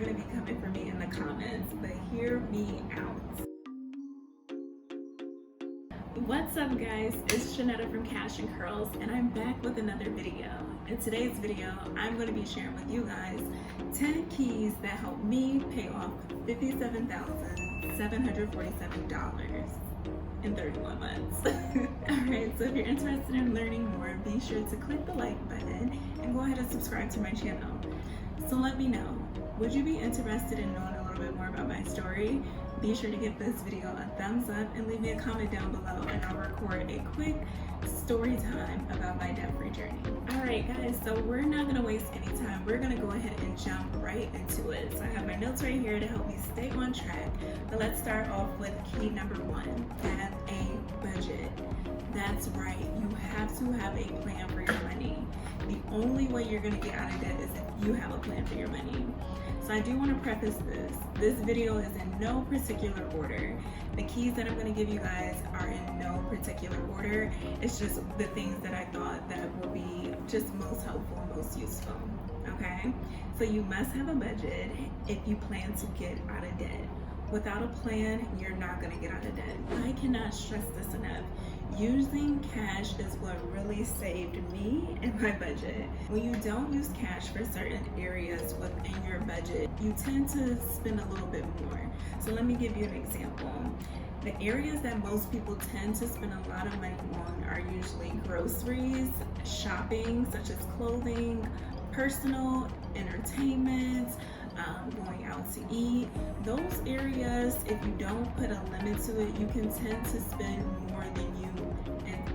going to be coming for me in the comments, but hear me out. What's up guys, it's Jeanetta from Cash and Curls, and I'm back with another video. In today's video, I'm going to be sharing with you guys 10 keys that helped me pay off $57,747 in 31 months. Alright, so if you're interested in learning more, be sure to click the like button and go ahead and subscribe to my channel. So let me know, would you be interested in knowing a little bit more about my story? Be sure to give this video a thumbs up and leave me a comment down below, and I'll record a quick story time about my debt-free journey. Alright guys, so we're not going to waste any time. We're going to go ahead and jump right into it. So I have my notes right here to help me stay on track. But let's start off with key number 1. Have a budget. That's right, you have to have a plan for your money. The only way you're going to get out of debt is if you have a plan for your money. So I do want to preface this. This video is in no particular order. The keys that I'm going to give you guys are in no particular order. It's just the things that I thought that would be just most helpful and most useful. Okay? So you must have a budget if you plan to get out of debt. Without a plan, you're not going to get out of debt. I cannot stress this enough. Using cash is what really saved me and my budget. When you don't use cash for certain areas within your budget, you tend to spend a little bit more. So let me give you an example. The areas that most people tend to spend a lot of money on are usually groceries, shopping, such as clothing, personal, entertainment, going out to eat. Those areas, if you don't put a limit to it, you can tend to spend more than you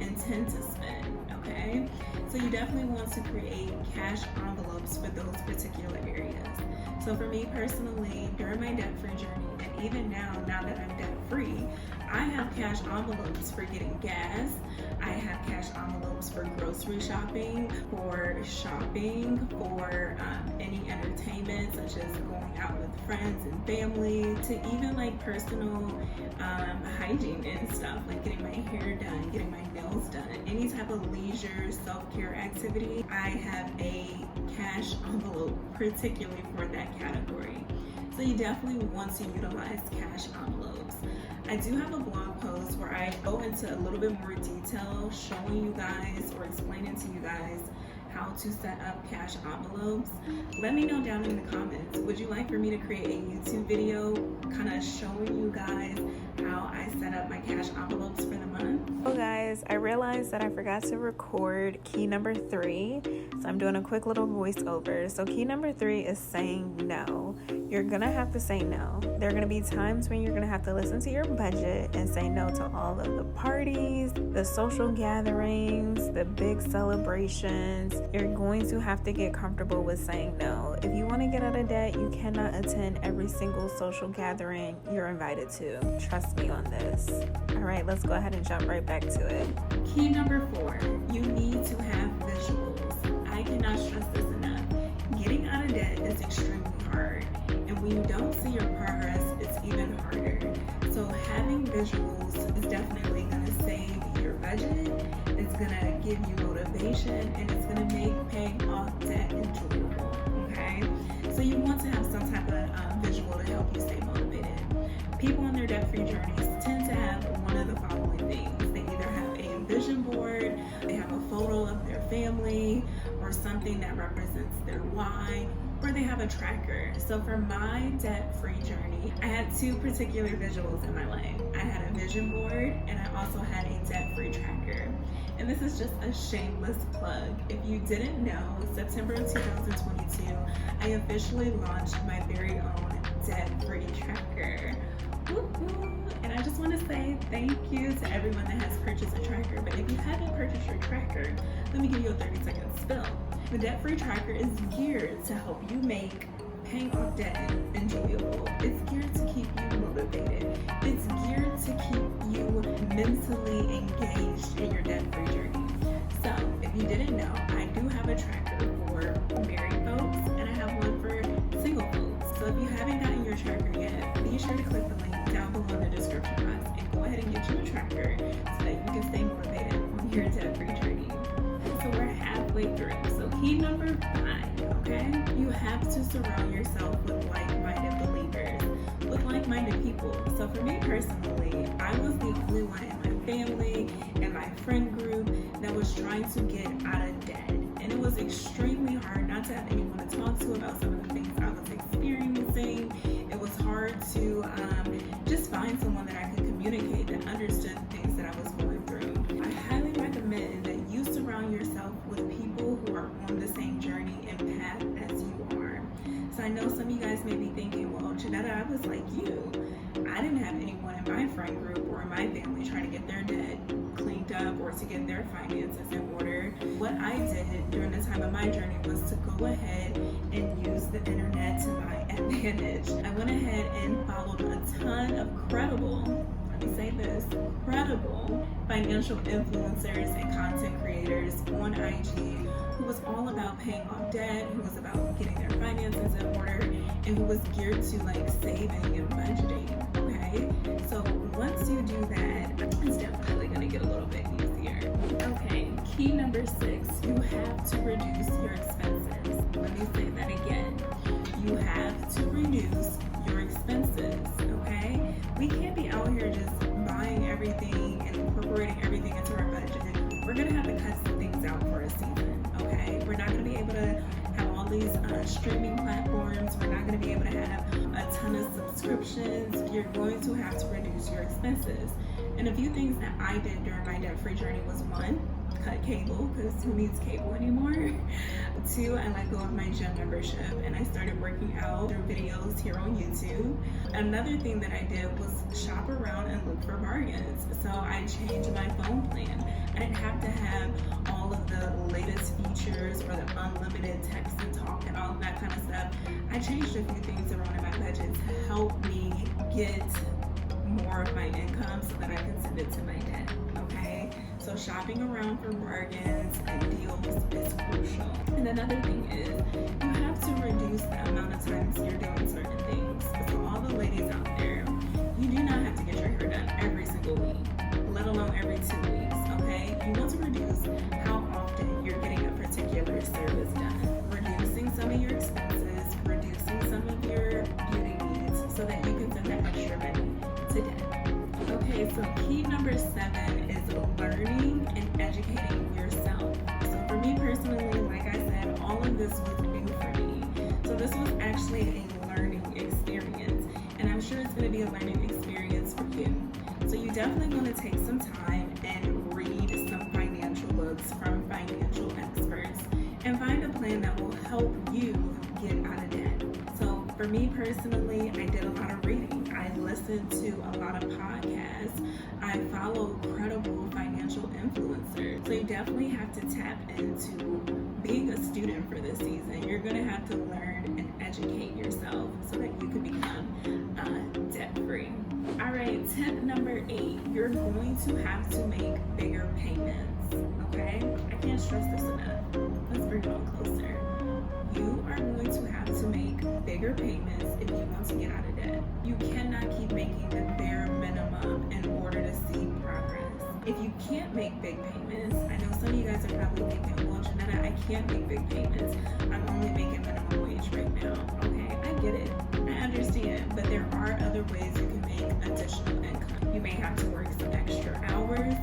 intend to spend, okay? So you definitely want to create cash envelopes for those particular areas. So for me personally, during my debt-free journey, and even now that I'm debt-free, I have cash envelopes for getting gas. I have cash envelopes for grocery shopping, for any entertainment, such as going out with friends and family, to even like personal hygiene and stuff, like getting my hair done, getting my nails done, any type of leisure self-care activity. I have a cash envelope particularly for that category. So you definitely want to utilize cash envelopes. I do have a blog post where I go into a little bit more detail, showing you guys or explaining to you guys how to set up cash envelopes. Let me know down in the comments, would you like for me to create a YouTube video kind of showing you guys how I set up my cash envelopes for the month? So guys, I realized that I forgot to record key number 3, so I'm doing a quick little voiceover. So key number 3 is saying no. You're gonna have to say no. There are gonna be times when you're gonna have to listen to your budget and say no to all of the parties, the social gatherings, the big celebrations. You're going to have to get comfortable with saying no. If you want to get out of debt, you cannot attend every single social gathering you're invited to. Trust me on this. All right, let's go ahead and jump right back to it. Key number 4, you need to have visuals. I cannot stress this enough. Getting out of debt is extremely hard, and when you don't see your progress, it's even harder. So having visuals is definitely going to save your budget. It's going to give you motivation, and it's going to make paying off debt enjoyable, okay? So you want to have some type of visual to help you stay motivated. People on their debt-free journeys tend to have one of the following things. They either have a vision board, they have a photo of their family, or something that represents their why, or they have a tracker. So for my debt-free journey, I had 2 particular visuals in my life. I had a vision board, and I also had a debt-free tracker. And this is just a shameless plug. If you didn't know, September of 2022, I officially launched my very own debt-free tracker. Woo-hoo. And I just want to say thank you to everyone that has purchased a tracker. But if you haven't purchased your tracker, let me give you a 30-second spill. The debt-free tracker is geared to help you make paying off debt enjoyable. It's geared to keep you motivated. It's geared to keep you mentally engaged in your debt-free journey. So if you didn't know, I do have a tracker for married folks, and I have one for single folks. So if you haven't gotten your tracker yet, be sure to click the link down below in the description box and go ahead and get you a tracker so that you can stay motivated on your debt-free journey. So we're halfway through. So key number 5, okay? You have to surround yourself with like So for me personally, I was the only one in my family and my friend group that was trying to get out of debt. And it was extremely hard not to have anyone to talk to about some of the things I was experiencing. It was hard to just find someone that I could communicate that understood the things that I was going through. I highly recommend that you surround yourself with people who are on the same journey and path as you are. So I know some of you guys may be thinking, well, Jeanetta, I was like you. I didn't have anyone in my friend group or in my family trying to get their debt cleaned up or to get their finances in order. What I did during the time of my journey was to go ahead and use the internet to my advantage. I went ahead and followed a ton of credible financial influencers and content creators on IG who was all about paying off debt, who was about getting their finances in order, and who was geared to like saving and budgeting, okay? So once you do that, it's definitely gonna get a little bit easier. Okay, key number 6, you have to reduce your expenses. Let me say that again. You have to reduce your expenses, okay? We can't be out here just buying everything and incorporating everything into our budget. We're gonna have to cut some things out for a season, okay? We're not gonna be able to have all these streaming platforms. We're not gonna be able to have a ton of subscriptions. You're going to have to reduce your expenses. And a few things that I did during my debt-free journey was 1, cut cable, because who needs cable anymore? 2, I let go of my gym membership and I started working out through videos here on YouTube. Another thing that I did was shop around and look for bargains. So I changed my phone plan. I didn't have to have all of the latest features or the unlimited text and talk and all of that kind of stuff. I changed a few things around in my budget to help me get more of my income so that I can send it to my debt, okay? So shopping around for bargains and deals is crucial. And another thing is you have to reduce the amount of times you're doing certain things. So all the ladies out there, you do not have to get your hair done every single week, let alone every 2 weeks, okay? You want to reduce how often you're getting a particular service done. Reducing some of your expenses, reducing some of your beauty needs so that you can send that extra money to debt. Okay, so key number 7 is learning and educating yourself. So for me personally, like I said, all of this was new for me. So this was actually a learning experience, and I'm sure it's going to be a learning experience for you. So you definitely want to take some time and read some financial books from financial experts and find a plan that will help you get out of debt. So for me personally, I did a lot of reading. I listened to a lot of podcasts. I follow credible financial influencers. So you definitely have to tap into being a student for this season. You're going to have to learn and educate yourself so that you can become debt-free. All right, tip number 8, you're going to have to make bigger payments, okay? I can't stress this enough. Let's bring it on closer. You are going to have to make bigger payments if you want to get out of debt. You cannot keep making the bare minimum in order to see progress. If you can't make big payments, I know some of you guys are probably thinking, well, Jeanetta, I can't make big payments. I'm only making minimum wage right now. Okay, I get it. I understand. But there are other ways you can make additional income. You may have to work some extra hours.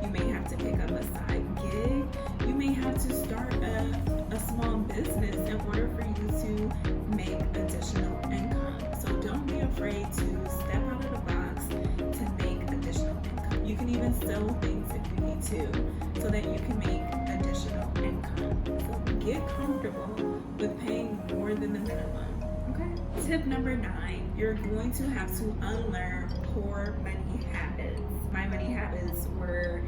You may have to pick up a side gig. You may have to start a small business in order for you to make additional income. So don't be afraid to step out of the box to make additional income. You can even sell things if you need to so that you can make additional income. So get comfortable with paying more than the minimum. Okay. Tip number 9, you're going to have to unlearn poor money habits. My money habits were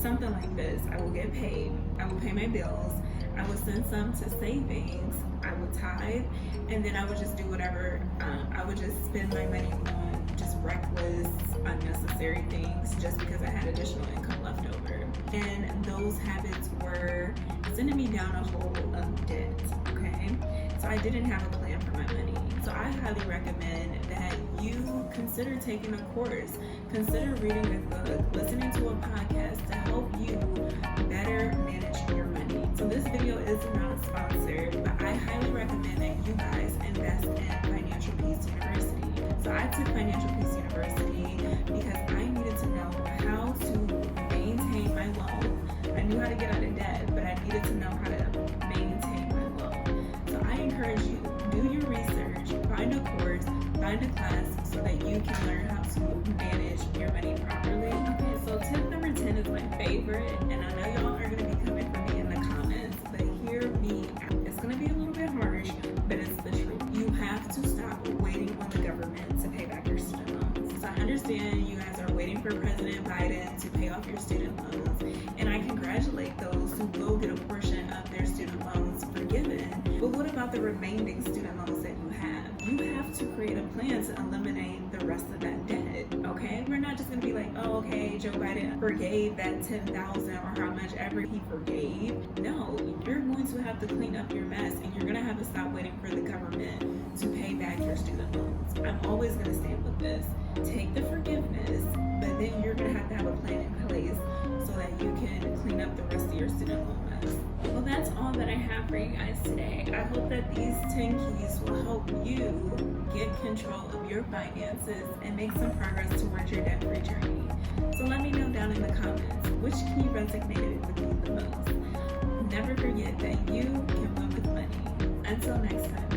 something like this. I will get paid. I will pay my bills. I would send some to savings. I would tithe, and then I would just do whatever. I would just spend my money on just reckless, unnecessary things just because I had additional income left over. And those habits were sending me down a hole of debt, okay? So I didn't have a plan for my money. So I highly recommend that you consider taking a course, consider reading a book, listening to a podcast to help you better manage your money. So this video is not sponsored, but I highly recommend that you guys invest in Financial Peace University. So I took Financial Peace University university because I needed to know how to maintain my loan. I knew how to get out of debt, but I needed to know how to maintain my loan. So I encourage you, do your research, find a course, find a class so that you can learn how to manage your money properly. Okay, so tip number 10 is my favorite, and I know y'all are going to be coming for me in the comments, but hear me out. It's going to be a little bit harsh, but it's the truth. You have to stop waiting on the government to pay back your student loans. So I understand you guys are waiting for President Biden to pay off your student loans, and I congratulate those who will get a portion of their student loans forgiven. But what about the remaining student loans that you have? You have to create a plan to eliminate the rest of that debt, okay? We're not just gonna be like, oh, okay, Joe Biden forgave that $10,000 or how much ever he forgave. No, you're going to have to clean up your mess, and you're gonna have to stop waiting for the government to pay back your student loans. I'm always gonna stand with this. Take the forgiveness, but then you're gonna have to have a plan in place so that you can clean up the rest of your student loan mess. Well, that's all that I have for you guys today. I hope that these 10 keys will help you get control of your finances and make some progress towards your debt-free journey. So let me know down in the comments which key resonated with you the most. Never forget that you can win with money. Until next time.